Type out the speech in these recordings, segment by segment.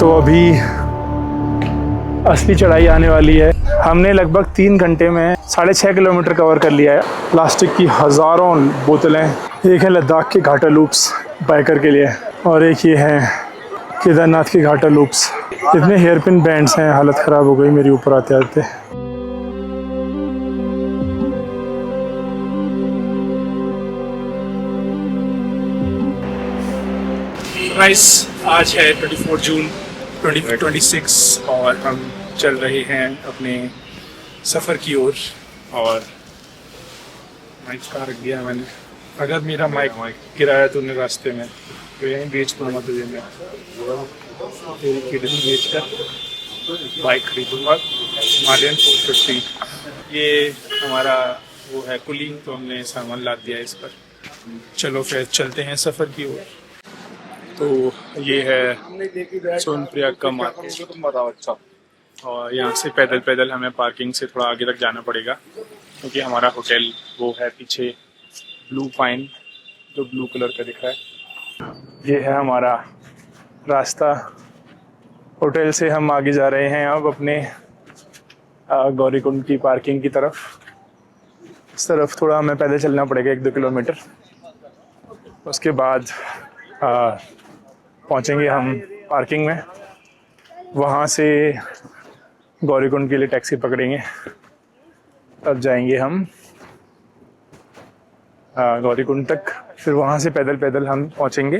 तो अभी असली चढ़ाई आने वाली है। हमने लगभग 3 घंटे में 6.5 किलोमीटर कवर कर लिया है। प्लास्टिक की हज़ारों बोतलें, एक है लद्दाख के घाटा लूप्स बाइकर के लिए, और एक ये है केदारनाथ के घाटा लूप्स। इतने हेयर पिन बैंड्स हैं, हालत ख़राब हो गई मेरी ऊपर आते आते। गाइस, आज है 24 जून 2026 और हम चल रहे हैं अपने सफ़र की ओर। और माइक कहाँ रख दिया मैंने? अगर मेरा माइक गिराया तूने रास्ते में तो यहीं बेच दूँगा तुझे मैं। तेरी किडनी बेच कर बाइक खरीदूँगा, हिमालयन 450। ये हमारा वो है कुली, तो हमने सामान लाद दिया इस पर। चलो फिर चलते हैं सफ़र की ओर। तो ये है सोनप्रयाग का मार्केट, और यहाँ से पैदल पैदल हमें पार्किंग से थोड़ा आगे तक जाना पड़ेगा, क्योंकि हमारा होटल वो है पीछे ब्लू पाइन, जो ब्लू कलर का दिख रहा है। ये है हमारा रास्ता। होटल से हम आगे जा रहे हैं अब अपने गौरीकुंड की पार्किंग की तरफ। इस तरफ थोड़ा हमें पैदल चलना पड़ेगा 1-2 किलोमीटर। उसके बाद पहुंचेंगे हम पार्किंग में। वहाँ से गौरीकुंड के लिए टैक्सी पकड़ेंगे, तब जाएंगे हम गौरीकुंड तक। फिर वहाँ से पैदल पैदल हम पहुँचेंगे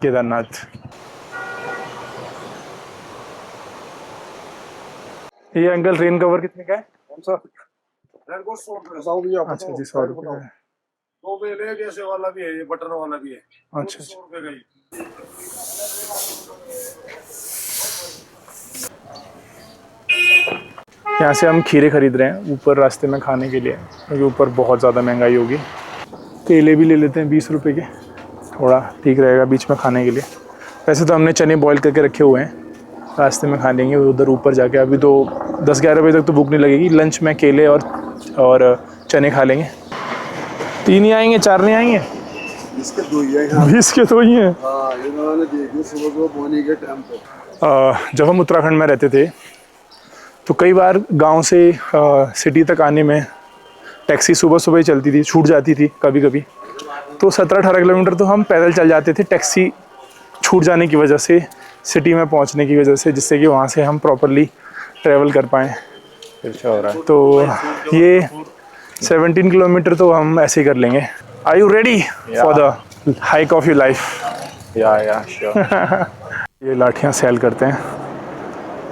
केदारनाथ। ये अंकल रेन कवर कितने का है? कौन सा? अच्छा जी, 100 रुपये का है। दो बेले जैसे वाला भी है, ये बटन वाला भी है। अच्छा, 100 रुपये का ही। यहाँ से हम खीरे खरीद रहे हैं ऊपर रास्ते में खाने के लिए, क्योंकि ऊपर बहुत ज़्यादा महंगाई होगी। केले भी ले लेते हैं 20 रुपये के, थोड़ा ठीक रहेगा बीच में खाने के लिए। वैसे तो हमने चने बॉईल करके रखे हुए हैं, रास्ते में खा लेंगे उधर ऊपर जाके। अभी तो 10-11 बजे तक तो भूख नहीं लगेगी। लंच में केले और चने खा लेंगे। 3 ही आएंगे, 4 नहीं आएंगे? 20 के 2 ही है। 20 के 2 ही हैं। हाँ, इन्होंने देखी सुबह बोनी के टाइम पे। जब हम उत्तराखंड में रहते थे तो कई बार गांव से सिटी तक आने में टैक्सी सुबह सुबह ही चलती थी, छूट जाती थी कभी कभी। तो 17-18 किलोमीटर तो हम पैदल चल जाते थे, टैक्सी छूट जाने की वजह से, सिटी में पहुंचने की वजह से, जिससे कि वहां से हम प्रॉपरली ट्रैवल कर पाएँ। तो ये 17 किलोमीटर तो हम ऐसे ही कर लेंगे। Are you ready for the hike of your life? Yeah sure. ये लाठियाँ सेल करते हैं,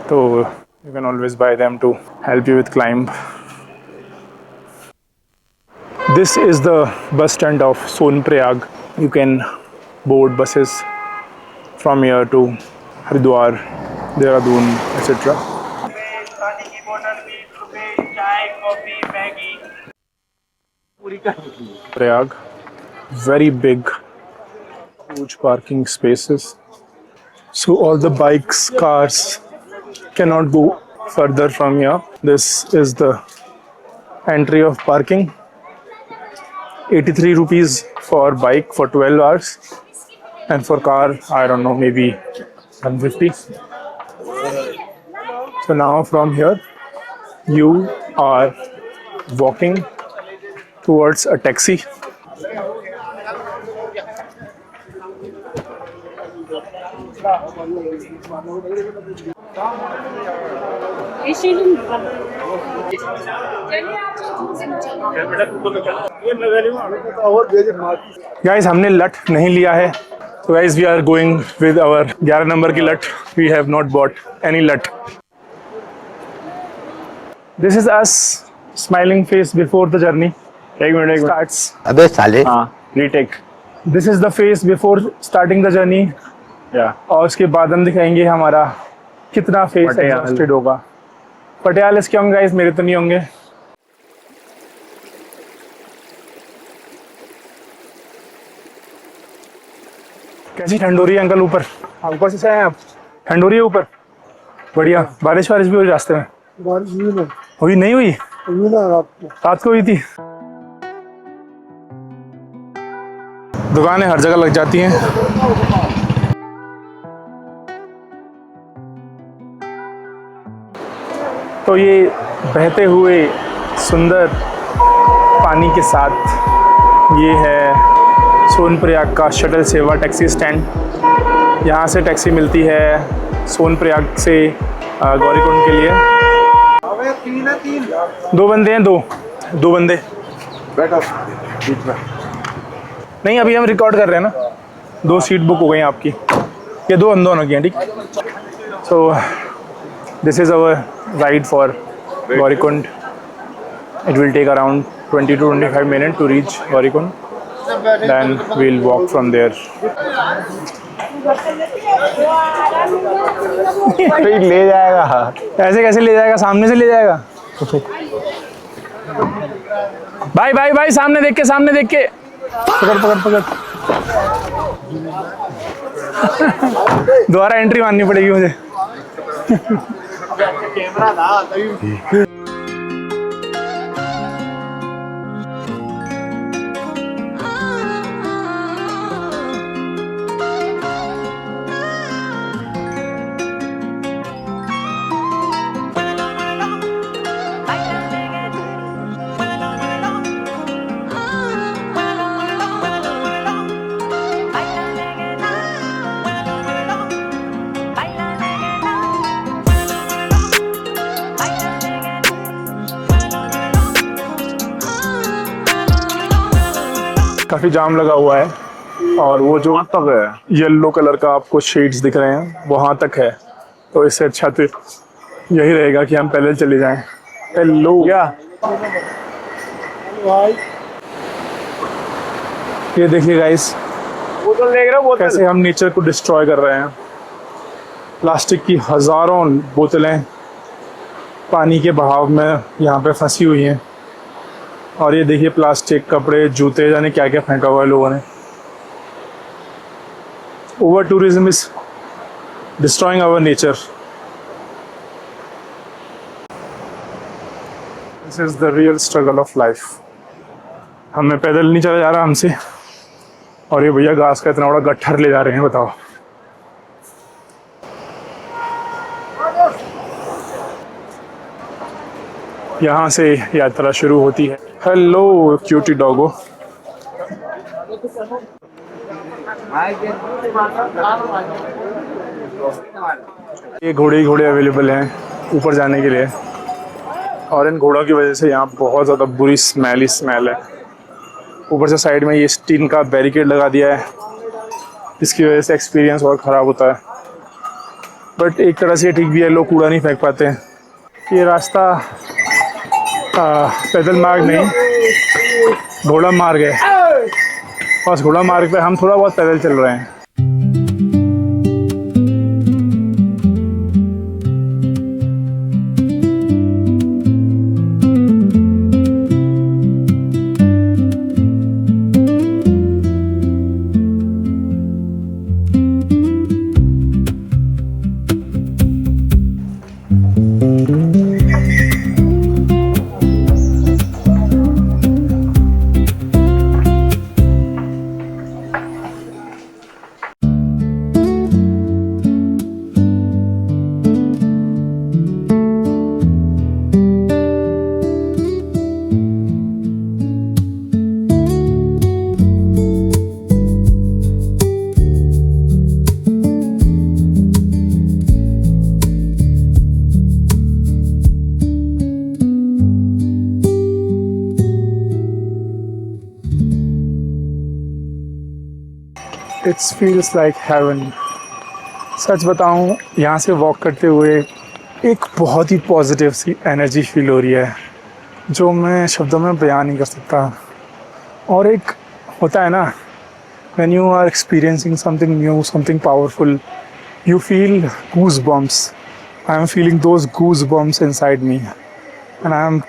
तो you can always buy them to help you with climb. This is the bus stand of Sonprayag. You can board buses from here to Haridwar, Dehradun, etc. Prayag, very big, huge parking spaces. So all the bikes, cars cannot go further from here. This is the entry of parking. 83 rupees for bike for 12 hours, and for car, I don't know, maybe 150. So now from here you are walking towards a taxi. Guys, हमने लट नहीं लिया है, तो guys we are going with our 11 number की लट। We have not bought any लट। This is us smiling face before the journey. एक मिनट स्टार्ट्स। अबे साले। हाँ, retake. This is the face before starting the journey. और उसके बाद हम दिखाएंगे हमारा कितना फेस एग्जॉस्टेड होगा। पटियाला इसके होंगे गाइस, मेरे तो नहीं होंगे। कैसी ठंड हो रही है अंकल ऊपर? ऊपर से आए आप? ठंड हो रही है ऊपर? बढ़िया। बारिश भी हुई रास्ते में? बारिश हुई नहीं हुई? रात को हुई थी। दुकानें हर जगह लग जाती हैं। तो ये बहते हुए सुंदर पानी के साथ ये है सोनप्रयाग का शटल सेवा टैक्सी स्टैंड। यहाँ से टैक्सी मिलती है सोनप्रयाग से गौरीकुंड के लिए। दो बंदे हैं, दो बंदे बैठो बीच में। नहीं, अभी हम रिकॉर्ड कर रहे हैं ना। 2 सीट बुक हो गई हैं आपकी, ये 2 अंदों की हैं, ठीक। So this is our ride for Gaurikund. It will take around 20 to 25 minutes to reach Gaurikund. Then we'll walk from there. ले जाएगा, ऐसे कैसे ले जाएगा? सामने से ले जाएगा। भाई भाई भाई, सामने देख के, सामने देख के। पकड़ पकड़ पकड़। दोबारा एंट्री मारनी पड़ेगी मुझे। कैमरा था तभी। काफ़ी जाम लगा हुआ है और वो जो तक है येलो कलर का आपको शेड्स दिख रहे हैं वहाँ तक है। तो इससे अच्छा तो यही रहेगा कि हम पैदल चले जाएं। हेलो क्या ये देखिए गाइस, बोतल देख रहे हो? बोतल कैसे हम नेचर को डिस्ट्रॉय कर रहे हैं। प्लास्टिक की हज़ारों बोतलें पानी के बहाव में यहाँ पे फंसी हुई हैं। और ये देखिए प्लास्टिक, कपड़े, जूते, जाने क्या क्या फेंका हुआ है लोगों ने। Over tourism is destroying our nature. This is the real struggle of life. हमें पैदल नहीं चला जा रहा हमसे, और ये भैया घास का इतना बड़ा गट्ठर ले जा रहे हैं, बताओ। यहाँ से यात्रा शुरू होती है। Hello cutie doggo. ये घोड़े ही घोड़े अवेलेबल हैं ऊपर जाने के लिए, और इन घोड़ों की वजह से यहाँ बहुत ज़्यादा बुरी स्मेल है। ऊपर से साइड में ये स्टील का बैरिकेड लगा दिया है, इसकी वजह से एक्सपीरियंस और ख़राब होता है। बट एक तरह से ठीक भी है, लोग कूड़ा नहीं फेंक पाते हैं। ये रास्ता पैदल मार्ग नहीं, घोड़ा मार्ग है। बस घोड़ा मार्ग पे हम थोड़ा बहुत पैदल चल रहे हैं। It's feels like heaven. सच बताऊं, यहाँ से वॉक करते हुए एक बहुत ही पॉजिटिव सी एनर्जी फील हो रही है जो मैं शब्दों में बयान नहीं कर सकता। और एक होता है ना, when you are experiencing something new, something powerful, you feel goose bumps. I am feeling those goose bumps inside me and I am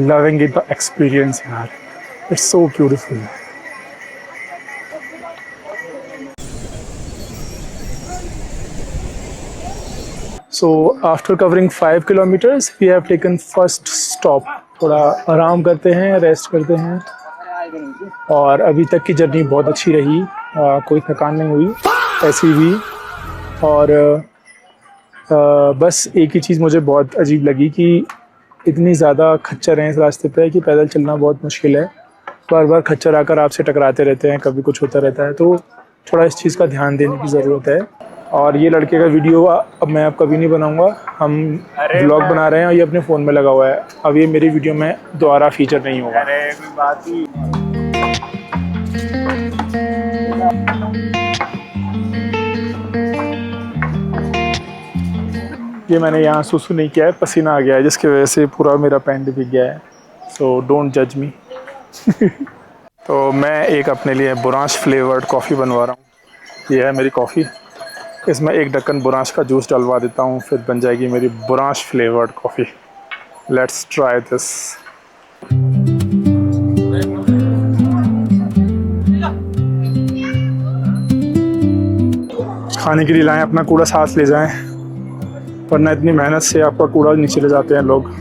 loving it the experience यार। It's so beautiful. So after covering 5 kilometers, we have taken first stop. थोड़ा आराम करते हैं, rest करते हैं। और अभी तक की जर्नी बहुत अच्छी रही, कोई थकान नहीं हुई ऐसी भी। और बस एक ही चीज़ मुझे बहुत अजीब लगी कि इतनी ज़्यादा खच्चर हैं इस रास्ते पे कि पैदल चलना बहुत मुश्किल है। बार बार खच्चर आकर आपसे टकराते रहते हैं, कभी कुछ होता रहता है, तो थोड़ा इस चीज़ का ध्यान देने की ज़रूरत है। और ये लड़के का वीडियो अब मैं अब कभी नहीं बनाऊंगा, हम ब्लॉग बना रहे हैं और ये अपने फ़ोन में लगा हुआ है। अब ये मेरी वीडियो में दोबारा फीचर नहीं होगा। ये मैंने यहाँ सुसु नहीं किया है, पसीना आ गया है जिसकी वजह से पूरा मेरा पैंट भीग गया है, सो डोंट जज मी। तो मैं एक अपने लिए बुरांश फ्लेवर्ड कॉफ़ी बनवा रहा हूँ। ये है मेरी कॉफ़ी, इसमें 1 ढक्कन बुरांश का जूस डलवा देता हूँ, फिर बन जाएगी मेरी बुरांश flavoured coffee. Let's try this. खाने के लिए लाएं, अपना कूड़ा साथ ले जाएं, वरना इतनी मेहनत से आपका कूड़ा नीचे ले जाते हैं लोग।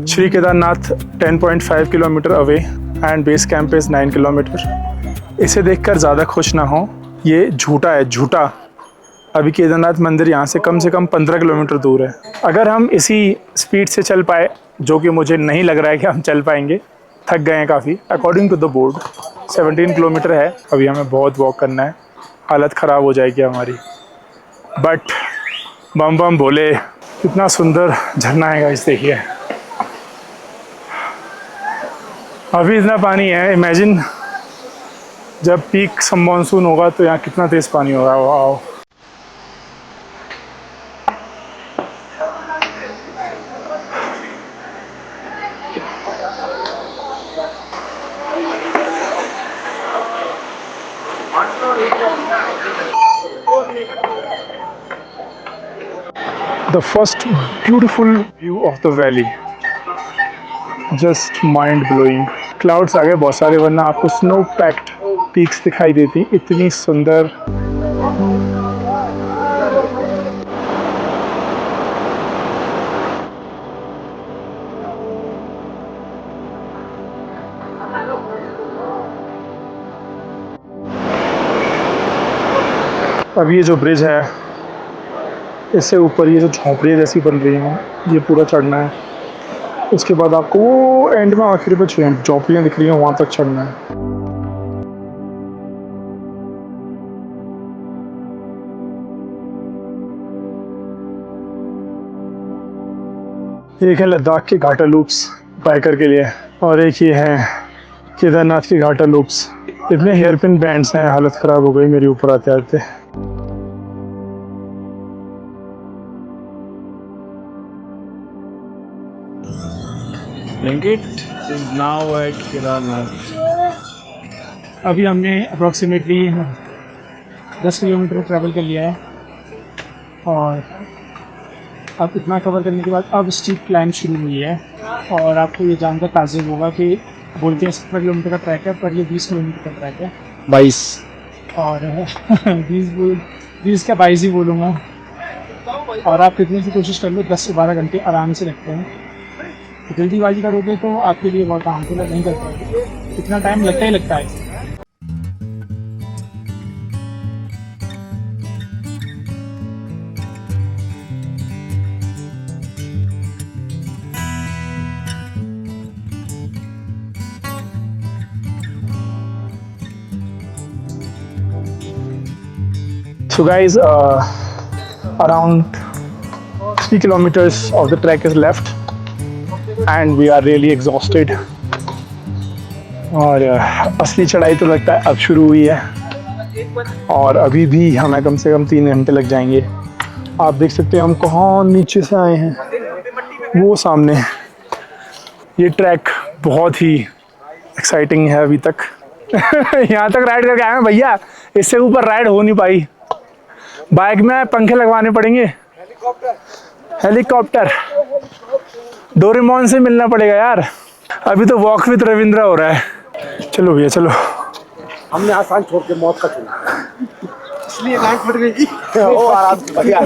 Shri Kedarnath 10.5 kilometre away and base camp is 9 kilometre. इसे देखकर ज़्यादा खुश ना हो, ये झूठा है, झूठा। अभी केदारनाथ मंदिर यहाँ से कम 15 किलोमीटर दूर है। अगर हम इसी स्पीड से चल पाए, जो कि मुझे नहीं लग रहा है कि हम चल पाएंगे, थक गए हैं काफ़ी। According to the board 17 kilometre है, अभी हमें बहुत वॉक करना है, हालत ख़राब हो जाएगी हमारी। बट बम बम बोले, कितना सुंदर झरना है गाइस, देखिए। अभी इतना पानी है, इमेजिन जब पीक मानसून होगा तो यहाँ कितना तेज़ पानी होगा। वाह, the first beautiful view of the valley, just mind blowing। Clouds आ गए बहुत सारे, वरना आपको स्नो पैक्ड पीक्स दिखाई देती, इतनी सुंदर। अब ये जो ब्रिज है, इससे ऊपर ये जो झोंपड़ी जैसी बन रही है, ये पूरा चढ़ना है। उसके बाद आपको वो एंड में आखिरी पे झोंपड़ियाँ दिख रही हैं, वहाँ तक चढ़ना है। एक है लद्दाख के घाटा लूप्स बाइकर के लिए, और एक ये है केदारनाथ के घाटा लूप्स। इतने हेयरपिन बैंड्स हैं, हालत ख़राब हो गई मेरी ऊपर आते आते। Blinkit is now at Kedarnath. अभी हमने अप्रॉक्सीमेटली 10 किलोमीटर ट्रैवल कर लिया है, और अब इतना कवर करने के बाद अब स्टीप क्लाइंब शुरू हुई है। और आपको ये जानकर ताज्जुब होगा कि बोलते हैं 17 किलोमीटर का ट्रैक है, पर ये 20 किलोमीटर का ट्रैक है। 22 और 20 क्या 22 ही बोलूँगा। और आप कितनी सी कोशिश कर लो, 10 से 12 घंटे आराम से लगते हैं। जल्दीबाजी करोगे तो आपके लिए बहुत हार्मफुल नहीं कर पाएंगे, इतना टाइम लगता ही लगता है। So guys, around 3 kilometers of the trek is left and we are really exhausted। और असली चढ़ाई तो लगता है अब शुरू हुई है, और अभी भी हमें कम से कम 3 घंटे लग जाएंगे। आप देख सकते हैं हम कहाँ नीचे से आए हैं, वो सामने। ये ट्रैक बहुत ही एक्साइटिंग है अभी तक। यहाँ तक राइड करके आए हैं भैया, इससे ऊपर राइड हो नहीं पाई। बाइक में पंखे लगवाने पड़ेंगे, हेलीकॉप्टर। डोरेमोन से मिलना पड़ेगा यार। अभी तो वॉक विद रविंद्र हो रहा है। चलो भैया चलो। हमने आसान छोड़ के मौत का चुना, इसलिए लाइन फट गई। ओ आराम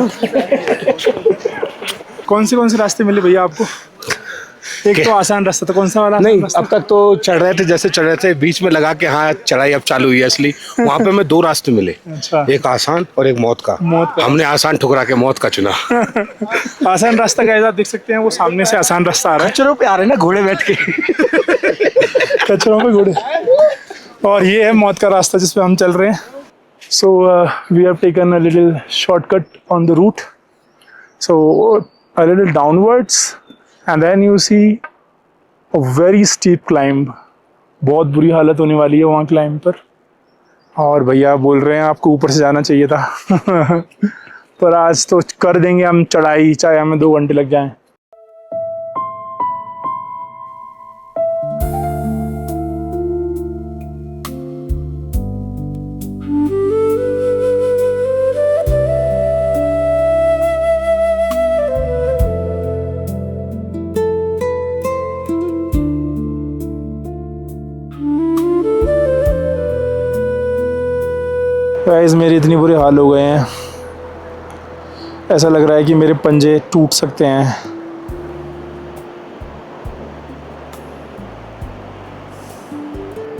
से। कौन से रास्ते मिले भैया आपको? एक तो आसान रास्ता था, कौन सा वाला? नहीं, अब तक तो चढ़ रहे थे, जैसे चढ़ रहे थे बीच में लगा के हाँ चढ़ाई अब चालू हुई है असली। वहाँ पे हमें 2 रास्ते मिले, अच्छा। एक आसान और एक मौत का। मौत का। हमने आसान ठुकरा के मौत का चुना। आसान रास्ता का आप देख सकते हैं, वो सामने से आसान रास्ता आ रहा है। खच्चरों पे आ रहे हैं ना घोड़े बैठ के। कचरों पे घोड़े। और ये है मौत का रास्ता जिस पे हम चल रहे हैं। So we have taken a little shortcut on the route, so a little downwards and then you see a very steep climb. बहुत बुरी हालत होने वाली है वहाँ क्लाइंब पर। और भैया बोल रहे हैं आपको ऊपर से जाना चाहिए था। पर आज तो कर देंगे हम चढ़ाई, चाहे हमें 2 घंटे लग जाएं। गाइस मेरे इतनी बुरे हाल हो गए हैं, ऐसा लग रहा है कि मेरे पंजे टूट सकते हैं।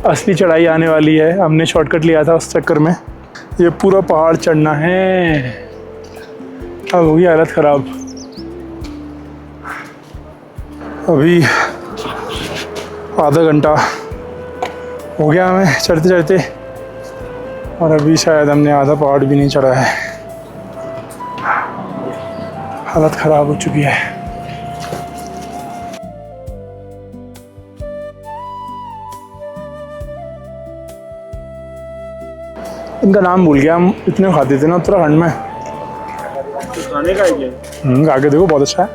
असली चढ़ाई आने वाली है, हमने शॉर्टकट लिया था उस चक्कर में। ये पूरा पहाड़ चढ़ना है, अब होगी हालत ख़राब। अभी आधा घंटा हो गया हमें चढ़ते चढ़ते, और अभी शायद हमने आधा पहाड़ भी नहीं चढ़ा है। हालत ख़राब हो चुकी है। इनका नाम भूल गया, हम इतने खाते थे ना उत्तराखंड में। खाने का ही है। खा के देखो, बहुत अच्छा है।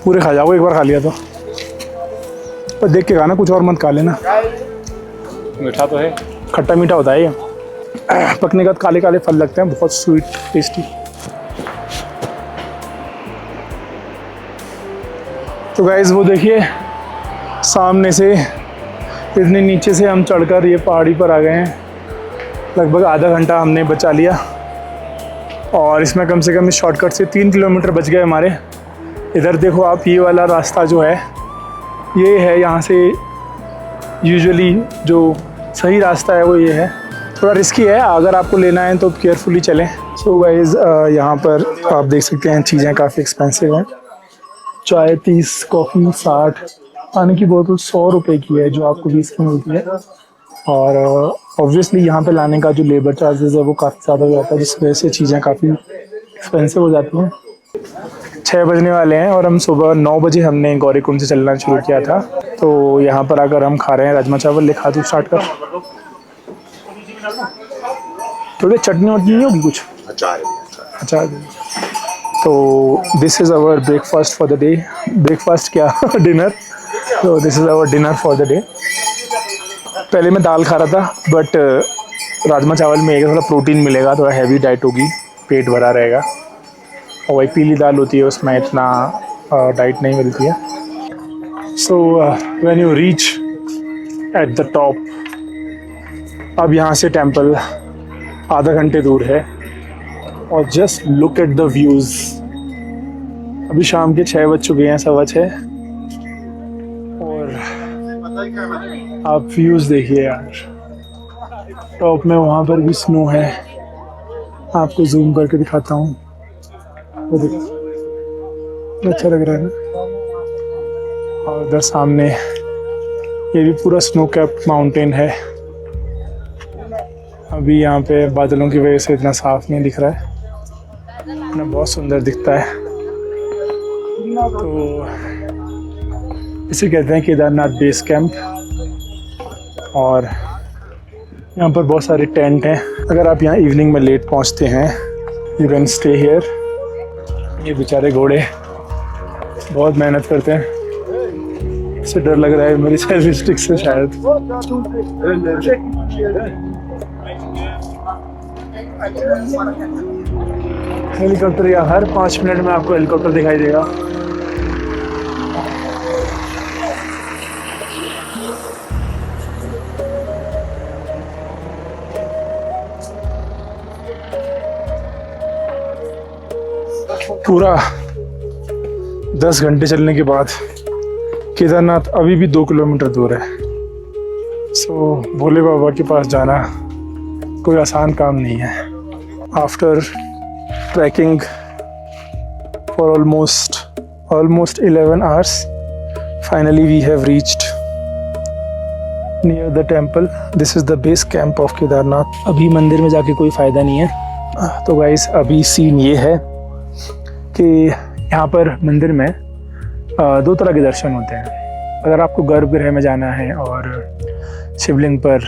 पूरे खा जाओ, एक बार खा लिया तो। पर देख के खाना, कुछ और मत खा लेना। मीठा तो है, खट्टा मीठा होता है ये। पकने के बाद काले काले फल लगते हैं, बहुत स्वीट टेस्टी। तो गाइस वो देखिए सामने से, इतने नीचे से हम चढ़कर ये पहाड़ी पर आ गए हैं। लगभग आधा घंटा हमने बचा लिया, और इसमें कम से कम इस शॉर्टकट से 3 किलोमीटर बच गए हमारे। इधर देखो आप, ये वाला रास्ता जो है ये है, यहाँ से यूजुअली जो सही रास्ता है वो ये है। थोड़ा रिस्की है, अगर आपको लेना है तो केयरफुली चलें। सो गाइस यहाँ पर आप देख सकते हैं चीज़ें काफ़ी एक्सपेंसिव हैं। चाय 30, कॉफ़ी 60, पानी की बोतल 100 रुपये की है जो आपको 20 की मिलती है। और ऑब्वियसली यहाँ पे लाने का जो लेबर चार्जेस है वो काफ़ी ज़्यादा हो जाता है, जिस वजह से चीज़ें काफ़ी एक्सपेंसिव हो जाती हैं। 6 बजने वाले हैं और हम सुबह 9 बजे हमने गौरीकुंड से चलना शुरू किया था। तो यहाँ पर आकर हम खा रहे हैं राजमा चावल। लिखा तू स्टार्ट कर। थोड़ी चटनी वटनी नहीं होगी कुछ? अचार। तो this is our breakfast for the day. Breakfast क्या, डिनर। तो this is our dinner for the day. पहले मैं दाल खा रहा था, बट राजमा चावल में एक थोड़ा प्रोटीन मिलेगा, थोड़ा हैवी डाइट होगी, पेट भरा रहेगा। और वही पीली दाल होती है, उसमें इतना डाइट नहीं मिलती है। So when you reach at the top, अब यहाँ से टेंपल आधा घंटे दूर है, और just look at the views. अभी शाम के 6 बज चुके हैं, 6:15, और आप व्यूज़ देखिए यार। टॉप में वहाँ पर भी स्नो है, आपको जूम करके दिखाता हूँ। वो देखो, अच्छा लग रहा है ना। और उधर सामने ये भी पूरा स्नो कैप्ड माउंटेन है। अभी यहाँ पे बादलों की वजह से इतना साफ नहीं दिख रहा है, ना बहुत सुंदर दिखता है। तो इसे कहते हैं केदारनाथ बेस कैंप। और यहाँ पर बहुत सारे टेंट हैं। अगर आप यहाँ इवनिंग में लेट पहुँचते हैं, यू कैन स्टे हियर। ये बेचारे घोड़े बहुत मेहनत करते हैं। इससे डर लग रहा है मेरी सेल्फी स्टिक से शायद। हेलीकॉप्टर, या हर 5 मिनट में आपको हेलीकॉप्टर दिखाई देगा। पूरा 10 घंटे चलने के बाद केदारनाथ अभी भी 2 किलोमीटर दूर है। सो भोले बाबा के पास जाना कोई आसान काम नहीं है। After trekking for almost 11 hours, finally we have reached near the temple. This is the base camp of Kedarnath. अभी मंदिर में जाके कोई फ़ायदा नहीं है। तो गाइस अभी सीन ये है कि यहाँ पर मंदिर में 2 तरह के दर्शन होते हैं। अगर आपको गर्भगृह में जाना है और शिवलिंग पर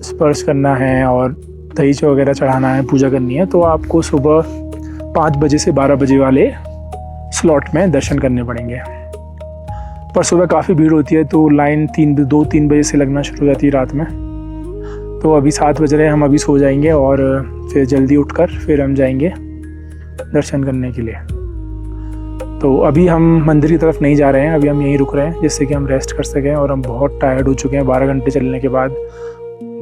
स्पर्श करना है और दही वगैरह चढ़ाना है, पूजा करनी है, तो आपको सुबह 5 बजे से 12 बजे वाले स्लॉट में दर्शन करने पड़ेंगे। पर सुबह काफ़ी भीड़ होती है तो लाइन 2-3 बजे से लगना शुरू हो जाती है रात में। तो अभी 7 बज रहे हैं, हम अभी सो जाएंगे और फिर जल्दी उठकर फिर हम जाएंगे दर्शन करने के लिए। तो अभी हम मंदिर की तरफ नहीं जा रहे हैं, अभी हम यहीं रुक रहे हैं जिससे कि हम रेस्ट कर सकें। और हम बहुत टायर्ड हो चुके हैं, 12 घंटे चलने के बाद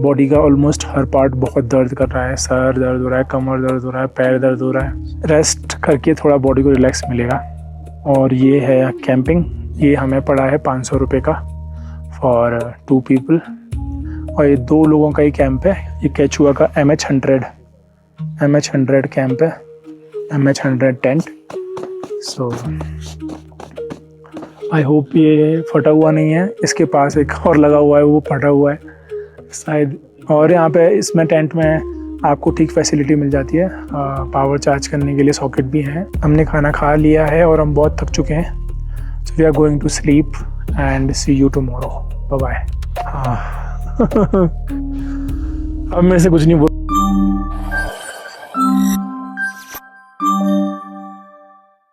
बॉडी का ऑलमोस्ट हर पार्ट बहुत दर्द कर रहा है। सर दर्द हो रहा है, कमर दर्द हो रहा है, पैर दर्द हो रहा है। रेस्ट करके थोड़ा बॉडी को रिलैक्स मिलेगा। और ये है कैंपिंग, ये हमें पड़ा है 500 रुपये का फॉर 2 पीपल। और ये 2 लोगों का ही कैंप है। ये केचुआ का MH100 कैंप है, MH100 tent. So I hope ये फटा हुआ नहीं है। इसके पास एक और लगा हुआ है, वो फटा हुआ है शायद। और यहाँ पे इसमें टेंट में आपको ठीक फैसिलिटी मिल जाती है, पावर चार्ज करने के लिए सॉकेट भी हैं। हमने खाना खा लिया है और हम बहुत थक चुके हैं। So we are going to sleep and see you tomorrow. Bye bye. हाँ अब मेरे से कुछ नहीं बोल